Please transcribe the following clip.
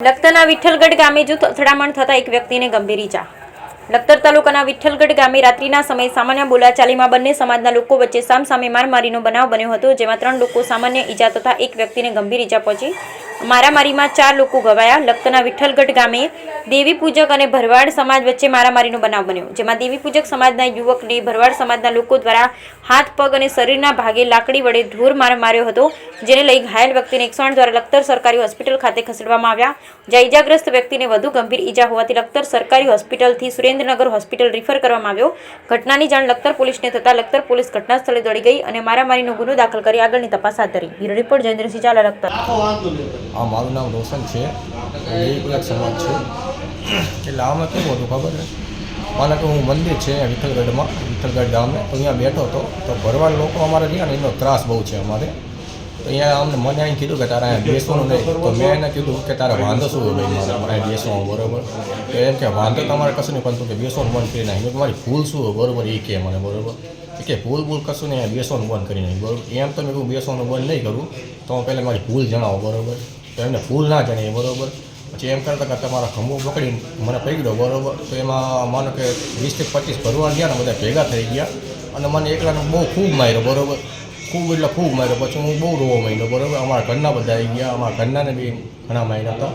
લખતરના વિઠ્ઠલગઢ ગામે જૂથ અથડામણ થતા એક વ્યક્તિને ગંભીર ઈજા। લખતર તાલુકાના વિઠ્ઠલગઢ ગામે રાત્રિના સમયે સામાન્ય બોલાચાલીમાં બંને સમાજના લોકો વચ્ચે સામસામે મારામારીનો બનાવ બન્યો હતો, જેમાં 3 લોકો સામાન્ય ઈજા તથા એક વ્યક્તિને ગંભીર ઈજા પહોંચી। મારામારીમાં 4 લોકો ઘવાયા। લખતરના વિઠ્ઠલગઢ ગામે દેવી પૂજક અને ભરવાડ સમાજ વચ્ચે મારામારીનો બનાવ બન્યો, જેમાં દેવી પૂજક સમાજના યુવકને ભરવાડ સમાજના લોકો દ્વારા હાથ, પગ અને શરીરના ભાગે લાકડી વડે ઢોર માર માર્યો હતો, જેને લઈ ઘાયલ વ્યક્તિને 108 દ્વારા લખતર સરકારી હોસ્પિટલ ખાતે ખસેડવામાં આવ્યા, જ્યાં ઈજાગ્રસ્ત વ્યક્તિને વધુ ગંભીર ઈજા હોવાથી લખતર સરકારી હોસ્પિટલથી સુરેન્દ્રનગર હોસ્પિટલ રિફર કરવામાં આવ્યો। ઘટનાની જાણ લખતર પોલીસને થતાં લખતર પોલીસ ઘટના સ્થળે દોડી ગઈ અને મારામારીનો ગુનો દાખલ કરી આગળની તપાસ હાથ ધરી। Bureau report Jayendrasinh Zala, Lakhtar. મારું નામ રોશન છે, દેવી પૂજક સમાજ છે। એટલે આમાં કેવું હતું ખબર છે, માને કે હું મંદિર છે વિઠ્ઠલગઢમાં, વિઠ્ઠલગઢ ગામે, તો અહીંયા બેઠો હતો તો ભરવાડ લોકો અમારે રહ્યા ને એનો ત્રાસ બહુ છે અમારે, તો અહીંયા અમને મને અહીં કીધું કે તારે અહીંયા બેસવાનું નહીં, તો મેં એને કીધું કે તારે વાંધો શું હોય ભાઈ મારે અહીંયા બેસવાનું, બરાબર? તો એમ કે વાંધો તમારે કશું નહીં, પણ તું કે બેસવાનું બંધ કરી નાખી, મારી ભૂલ શું હોય, બરાબર? એ કે મને, બરાબર? કે ભૂલ કશું નહીં, બેસવાનું બંધ કરી નાખી, બરાબર? એમ તો મેં કહું બેસવાનું બંધ નહીં કરું, તો પહેલાં મારી ભૂલ જણાવો, બરાબર? તો એમને ભૂલ ના જણાવી, બરાબર? પછી એમ કરતાં કે તમારા ખંભો પકડી મને પકડ્યો, બરાબર? તો એમાં માનો કે 20 થી 25 ભરવાડ ગયા ને બધા ભેગા થઈ ગયા અને મને એકલાને બહુ ખૂબ માર્યો, બરાબર? ખૂબ એટલે ખૂબ માર્યો। પછી હું બહુ રોવા માંડ્યો, બરાબર? અમારા ઘરના બધા આવી ગયા, અમારા ઘરનાને બી ઘણા માર્યા હતા।